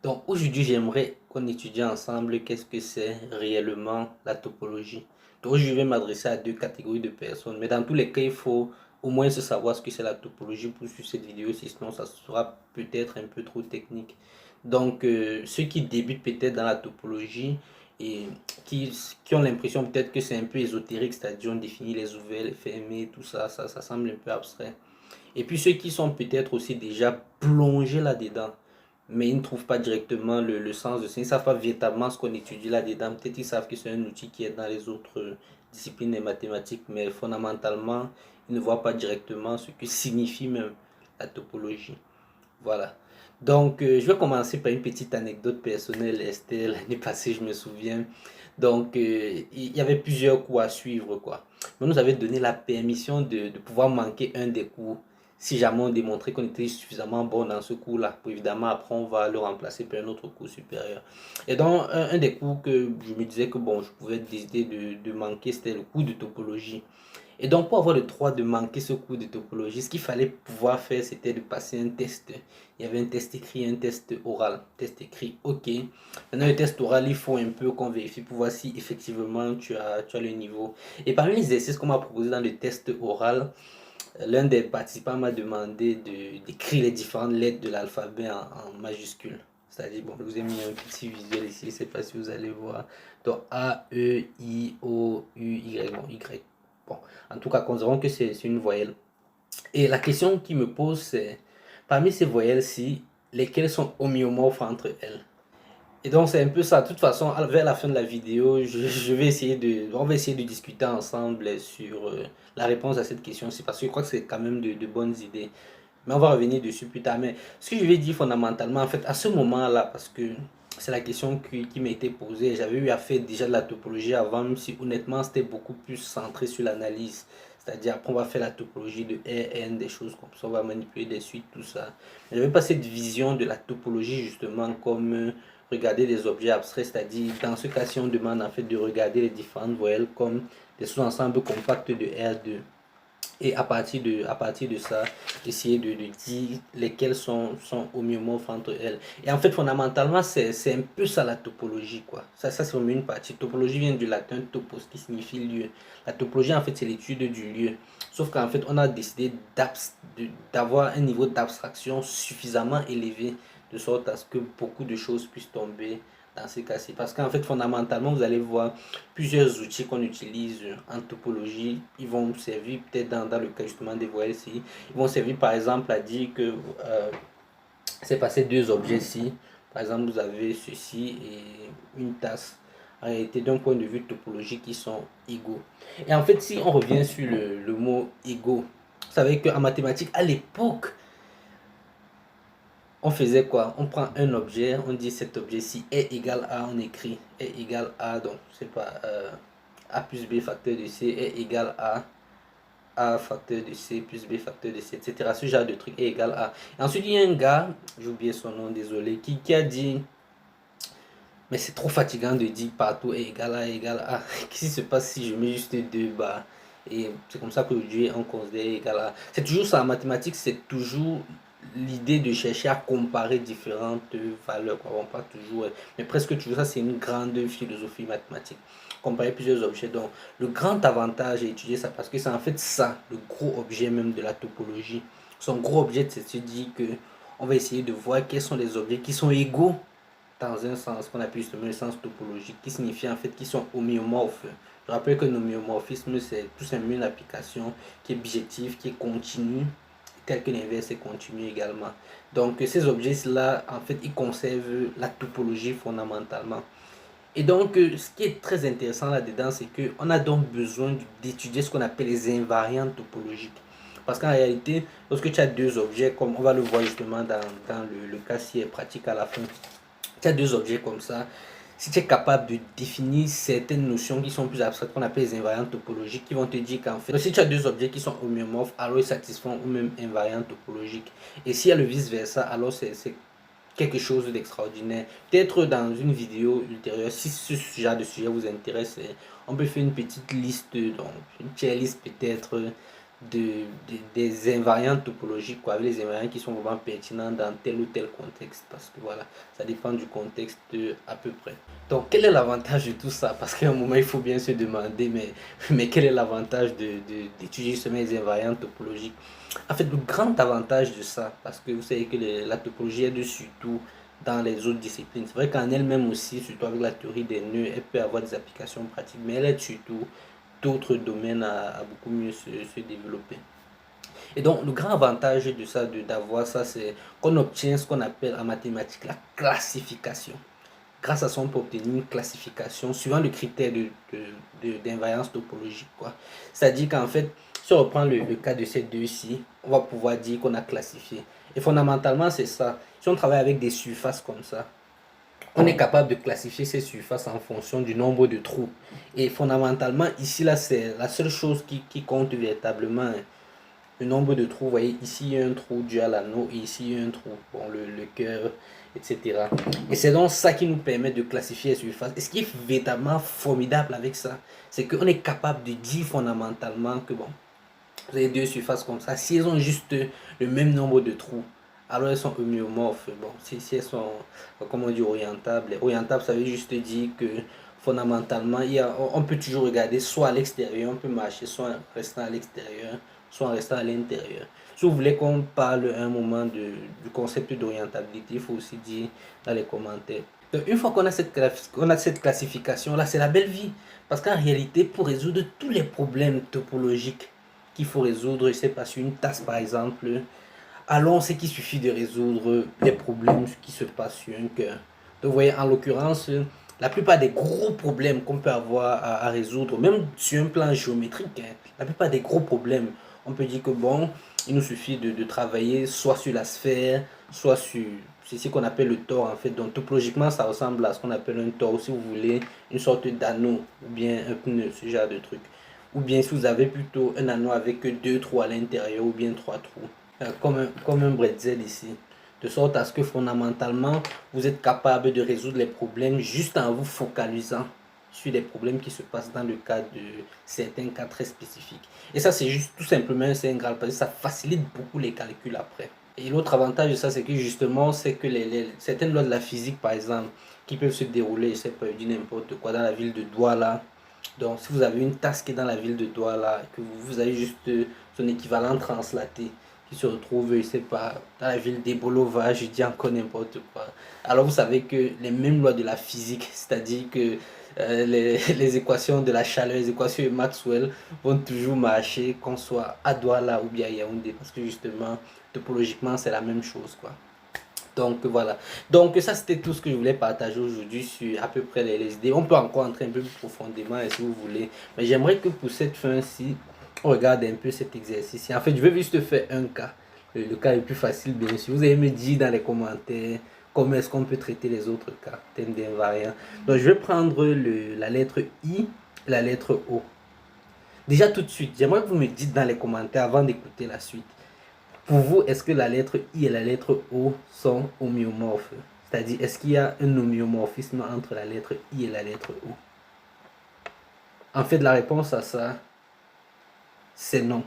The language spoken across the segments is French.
Donc aujourd'hui, j'aimerais qu'on étudie ensemble qu'est-ce que c'est réellement la topologie. Donc je vais m'adresser à deux catégories de personnes, mais dans tous les cas, il faut au moins se savoir ce que c'est la topologie pour suivre cette vidéo, sinon ça sera peut-être un peu trop technique. Donc ceux qui débutent peut-être dans la topologie et qui ont l'impression peut-être que c'est un peu ésotérique, c'est-à-dire on définit les ouverts, les fermés, tout ça, ça semble un peu abstrait. Et puis ceux qui sont peut-être aussi déjà plongés là-dedans, mais ils ne trouvent pas directement le sens de ça. Ils ne savent pas véritablement ce qu'on étudie là-dedans. Peut-être ils savent que c'est un outil qui est dans les autres disciplines des mathématiques, mais fondamentalement, ils ne voient pas directement ce que signifie même la topologie. Voilà. Donc, je vais commencer par une petite anecdote personnelle. Estelle, l'année passée, je me souviens. Donc, il y avait plusieurs cours à suivre, quoi. Mais on nous avait donné la permission de pouvoir manquer un des cours si jamais on démontrait qu'on était suffisamment bon dans ce cours-là. Évidemment, après, on va le remplacer par un autre cours supérieur. Et donc, un des cours que je me disais que bon, je pouvais décider de manquer, c'était le cours de topologie. Et donc, pour avoir le droit de manquer ce cours de topologie, ce qu'il fallait pouvoir faire, c'était de passer un test. Il y avait un test écrit, un test oral. Test écrit, ok. Maintenant, le test oral, il faut un peu qu'on vérifie pour voir si effectivement tu as le niveau. Et parmi les exercices qu'on m'a proposé dans le test oral, l'un des participants m'a demandé d'écrire les différentes lettres de l'alphabet en majuscules. C'est-à-dire, bon, je vous ai mis un petit visuel ici, je ne sais pas si vous allez voir. Donc, A, E, I, O, U, Y, bon, Y. Bon, en tout cas, considérons que c'est une voyelle. Et la question qui me pose, c'est, parmi ces voyelles-ci, lesquelles sont homéomorphes entre elles? Et donc c'est un peu ça. De toute façon, vers la fin de la vidéo, je vais essayer on va essayer de discuter ensemble sur la réponse à cette question-ci parce que je crois que c'est quand même de bonnes idées. Mais on va revenir dessus plus tard. Mais ce que je vais dire fondamentalement, en fait, à ce moment-là, parce que c'est la question qui m'a été posée, j'avais eu à faire déjà de la topologie avant, même si honnêtement c'était beaucoup plus centré sur l'analyse. C'est-à-dire, après, on va faire la topologie de Rn, des choses comme ça, on va manipuler des suites, tout ça. Je n'avais pas cette vision de la topologie, justement, comme regarder des objets abstraits, c'est-à-dire, dans ce cas-ci, on demande en fait de regarder les différentes voyelles comme des sous-ensembles compacts de R2. Et à partir de ça, essayer de dire lesquelles sont homéomorphes entre elles. Et en fait, fondamentalement, c'est un peu ça la topologie, quoi. Ça c'est vraiment une partie. Topologie vient du latin topos, qui signifie lieu. La topologie, en fait, c'est l'étude du lieu. Sauf qu'en fait, on a décidé d'avoir un niveau d'abstraction suffisamment élevé, de sorte à ce que beaucoup de choses puissent tomber dans ces cas-ci. Parce qu'en fait, fondamentalement, vous allez voir plusieurs outils qu'on utilise en topologie. Ils vont servir peut-être dans le cas justement des voyelles-ci. Ils vont servir par exemple à dire que c'est passé deux objets-ci. Par exemple, vous avez ceci et une tasse. En réalité, d'un point de vue topologique, ils sont égaux. Et en fait, si on revient sur le mot égaux, vous savez qu'en mathématiques, à l'époque, on faisait quoi? On prend un objet, on dit cet objet-ci est égal à, on écrit est égal à, donc c'est pas A plus B facteur de C est égal à A facteur de C plus B facteur de C, etc. Ce genre de truc est égal à. Et ensuite, il y a un gars, j'ai oublié son nom, désolé, qui a dit, mais c'est trop fatigant de dire partout est égal à égal à. Qu'est-ce qui se passe si je mets juste deux barres? Et c'est comme ça qu'aujourd'hui on considère égal à. C'est toujours ça en mathématiques, c'est toujours l'idée de chercher à comparer différentes valeurs. Quoi. Bon, pas toujours, mais presque toujours. Ça, c'est une grande philosophie mathématique. Comparer plusieurs objets. Donc, le grand avantage à étudier ça, parce que c'est en fait ça, le gros objet même de la topologie. Son gros objet, c'est de se dire que on va essayer de voir quels sont les objets qui sont égaux dans un sens qu'on appelle justement le sens topologique, qui signifie en fait qu'ils sont homéomorphes. Je rappelle que l'homéomorphisme, c'est tout simplement une application qui est bijective, qui est continue, tel que l'inverse est continu également. Donc ces objets-là, en fait, ils conservent la topologie fondamentalement. Et donc, ce qui est très intéressant là-dedans, c'est qu'on a donc besoin d'étudier ce qu'on appelle les invariantes topologiques. Parce qu'en réalité, lorsque tu as deux objets, comme on va le voir justement dans le cas si est pratique à la fin, tu as deux objets comme ça, si tu es capable de définir certaines notions qui sont plus abstraites, qu'on appelle les invariantes topologiques, qui vont te dire qu'en fait, si tu as deux objets qui sont homéomorphes, alors ils satisfont aux mêmes invariantes topologiques. Et s'il y a le vice-versa, alors c'est quelque chose d'extraordinaire. Peut-être dans une vidéo ultérieure, si ce genre de sujet vous intéresse, on peut faire une petite liste, donc une tier list peut-être des invariants topologiques, quoi, avec les invariants qui sont vraiment pertinents dans tel ou tel contexte, parce que voilà, ça dépend du contexte à peu près. Donc, quel est l'avantage de tout ça? Parce qu'à un moment, il faut bien se demander, mais quel est l'avantage d'étudier justement les invariants topologiques? En fait, le grand avantage de ça, parce que vous savez que la topologie est surtout dans les autres disciplines. C'est vrai qu'en elle-même aussi, surtout avec la théorie des nœuds, elle peut avoir des applications pratiques, mais elle est surtout d'autres domaines à beaucoup mieux se développer. Et donc, le grand avantage de ça, d'avoir ça, c'est qu'on obtient ce qu'on appelle en mathématiques la classification. Grâce à ça, on peut obtenir une classification suivant le critère d'invariance topologique, quoi. C'est-à-dire qu'en fait, si on reprend le cas de ces deux-ci, on va pouvoir dire qu'on a classifié. Et fondamentalement, c'est ça. Si on travaille avec des surfaces comme ça, on est capable de classifier ces surfaces en fonction du nombre de trous. Et fondamentalement, ici, là, c'est la seule chose qui compte véritablement, hein, le nombre de trous. Vous voyez, ici, il y a un trou dû à l'anneau, et ici, il y a un trou, bon, le cœur, etc. Et c'est donc ça qui nous permet de classifier les surfaces. Et ce qui est véritablement formidable avec ça, c'est qu'on est capable de dire fondamentalement que, bon, vous avez deux surfaces comme ça, si elles ont juste le même nombre de trous, alors elles sont homéomorphes. Bon, si elles sont, comment on dit, orientables. Orientables, ça veut juste dire que fondamentalement, on peut toujours regarder soit à l'extérieur, on peut marcher soit en restant à l'extérieur, soit en restant à l'intérieur. Si vous voulez qu'on parle un moment du concept d'orientabilité, il faut aussi dire dans les commentaires. Donc, une fois qu'on a cette classification-là, c'est la belle vie. Parce qu'en réalité, pour résoudre tous les problèmes topologiques qu'il faut résoudre, je sais pas, sur une tasse par exemple, alors on sait qu'il suffit de résoudre les problèmes qui se passent sur un cœur. Donc vous voyez, en l'occurrence, la plupart des gros problèmes qu'on peut avoir à résoudre, même sur un plan géométrique, hein, la plupart des gros problèmes, on peut dire que bon, il nous suffit de travailler soit sur la sphère, soit sur ce qu'on appelle le tore en fait. Donc topologiquement, ça ressemble à ce qu'on appelle un tore, si vous voulez, une sorte d'anneau ou bien un pneu, ce genre de truc. Ou bien si vous avez plutôt un anneau avec deux trous à l'intérieur ou bien trois trous, comme un bretzel ici. De sorte à ce que fondamentalement, vous êtes capable de résoudre les problèmes juste en vous focalisant sur les problèmes qui se passent dans le cadre de certains cas très spécifiques. Et ça, c'est juste tout simplement un Saint Graal parce que ça facilite beaucoup les calculs après. Et l'autre avantage de ça, c'est que justement, c'est que certaines lois de la physique, par exemple, qui peuvent se dérouler, je sais pas, je dis n'importe quoi, dans la ville de Douala. Donc, si vous avez une tasse qui est dans la ville de Douala, que vous avez juste son équivalent translaté, qui se retrouve, je sais pas, dans la ville d'Ebolova, je dis encore n'importe quoi. Alors, vous savez que les mêmes lois de la physique, c'est-à-dire que les équations de la chaleur, les équations de Maxwell vont toujours marcher, qu'on soit à Douala ou bien à Yaoundé, parce que justement, topologiquement, c'est la même chose, quoi. Donc voilà. Donc ça c'était tout ce que je voulais partager aujourd'hui sur à peu près les idées. On peut encore entrer un peu plus profondément si vous voulez. Mais j'aimerais que pour cette fin-ci, on regarde un peu cet exercice. En fait, je vais juste faire un cas. Le cas le plus facile, bien sûr. Vous allez me dire dans les commentaires comment est-ce qu'on peut traiter les autres cas, thème d'invariant. Donc je vais prendre la lettre I et la lettre O. Déjà tout de suite, j'aimerais que vous me dites dans les commentaires avant d'écouter la suite. Pour vous, est-ce que la lettre I et la lettre O sont homéomorphes? C'est-à-dire, est-ce qu'il y a un homéomorphisme entre la lettre I et la lettre O? En fait, la réponse à ça, c'est non.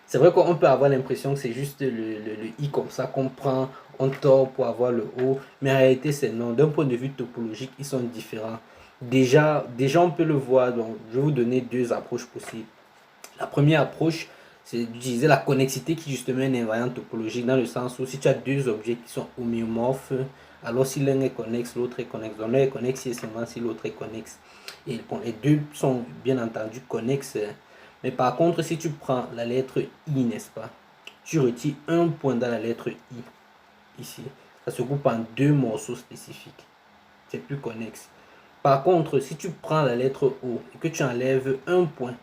C'est vrai qu'on peut avoir l'impression que c'est juste le I comme ça qu'on prend, on tord pour avoir le O, mais en réalité, c'est non. D'un point de vue topologique, ils sont différents. Déjà, on peut le voir, donc je vais vous donner deux approches possibles. La première approche, c'est d'utiliser la connexité qui justement est une invariante topologique dans le sens où si tu as deux objets qui sont homéomorphes, alors si l'un est connexe, l'autre est connexe. Donc l'un est connexe si seulement si l'autre est connexe. Et les deux sont bien entendu connexes. Mais par contre, si tu prends la lettre I, n'est-ce pas, tu retires un point dans la lettre I, ici. Ça se coupe en deux morceaux spécifiques. C'est plus connexe. Par contre, si tu prends la lettre O et que tu enlèves un point,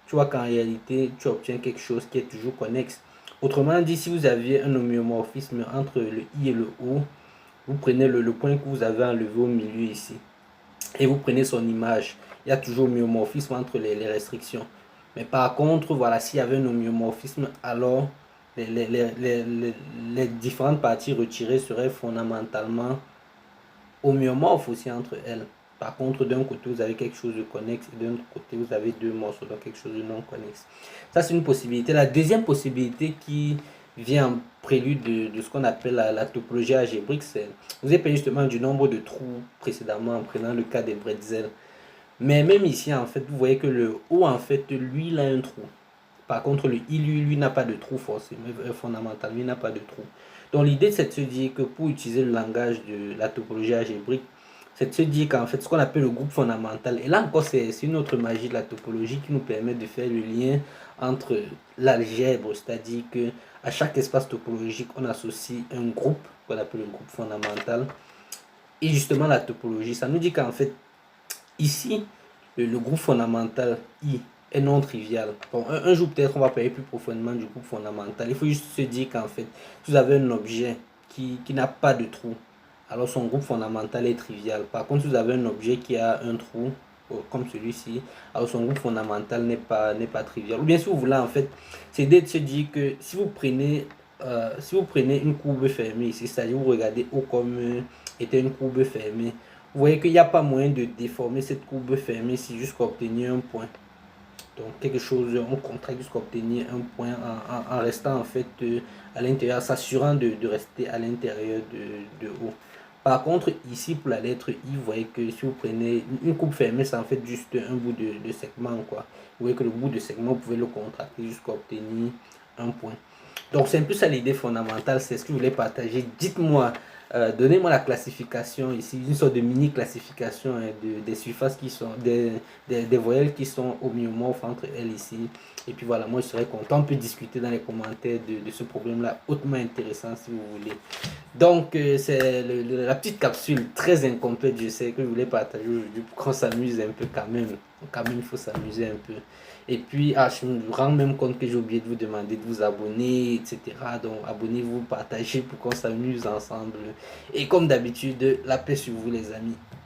tu vois qu'en réalité, tu obtiens quelque chose qui est toujours connexe. Autrement dit, si vous aviez un homéomorphisme entre le I et le O, vous prenez le point que vous avez enlevé au milieu ici, et vous prenez son image. Il y a toujours homéomorphisme entre les restrictions. Mais par contre, voilà, s'il y avait un homéomorphisme, alors les différentes parties retirées seraient fondamentalement homéomorphes aussi entre elles. Par contre, d'un côté, vous avez quelque chose de connexe et d'un autre côté, vous avez deux morceaux, donc quelque chose de non connexe. Ça, c'est une possibilité. La deuxième possibilité qui vient en prélude de ce qu'on appelle la topologie algébrique, c'est vous avez parlé justement du nombre de trous précédemment en prenant le cas des bretzels. Mais même ici, en fait, vous voyez que le O, en fait, lui, il a un trou. Par contre, le I, lui n'a pas de trou forcément, fondamentalement, il n'a pas de trou. Donc l'idée, c'est de se dire que pour utiliser le langage de la topologie algébrique, c'est de se dire qu'en fait, ce qu'on appelle le groupe fondamental, et là encore, c'est une autre magie de la topologie qui nous permet de faire le lien entre l'algèbre, c'est-à-dire que à chaque espace topologique, on associe un groupe qu'on appelle le groupe fondamental, et justement la topologie. Ça nous dit qu'en fait, ici, le groupe fondamental I est non trivial. Bon, un jour peut-être on va parler plus profondément du groupe fondamental. Il faut juste se dire qu'en fait, si vous avez un objet qui n'a pas de trou, alors son groupe fondamental est trivial. Par contre, si vous avez un objet qui a un trou, comme celui-ci, alors son groupe fondamental n'est pas trivial. Ou bien si vous voulez en fait, c'est de se dire que si vous prenez une courbe fermée ici, c'est-à-dire vous regardez O comme était une courbe fermée, vous voyez qu'il n'y a pas moyen de déformer cette courbe fermée ici jusqu'à obtenir un point. Donc quelque chose, on contracte jusqu'à obtenir un point en restant en fait à l'intérieur, s'assurant de rester à l'intérieur de O. Par contre, ici pour la lettre I, vous voyez que si vous prenez une courbe fermée, c'est en fait juste un bout de segment, quoi. Vous voyez que le bout de segment, vous pouvez le contracter jusqu'à obtenir un point. Donc c'est un peu ça l'idée fondamentale, c'est ce que je voulais partager. Dites-moi, donnez-moi la classification ici, une sorte de mini classification des surfaces qui sont, des voyelles qui sont homéomorphes entre elles ici. Et puis voilà, moi je serais content, on peut discuter dans les commentaires de ce problème-là, hautement intéressant si vous voulez. Donc c'est la petite capsule très incomplète, je sais, que je voulais partager aujourd'hui pour qu'on s'amuse un peu quand même. Quand même, il faut s'amuser un peu. Et puis, je me rends même compte que j'ai oublié de vous demander de vous abonner, etc. Donc, abonnez-vous, partagez pour qu'on s'amuse ensemble. Et comme d'habitude, la paix sur vous, les amis.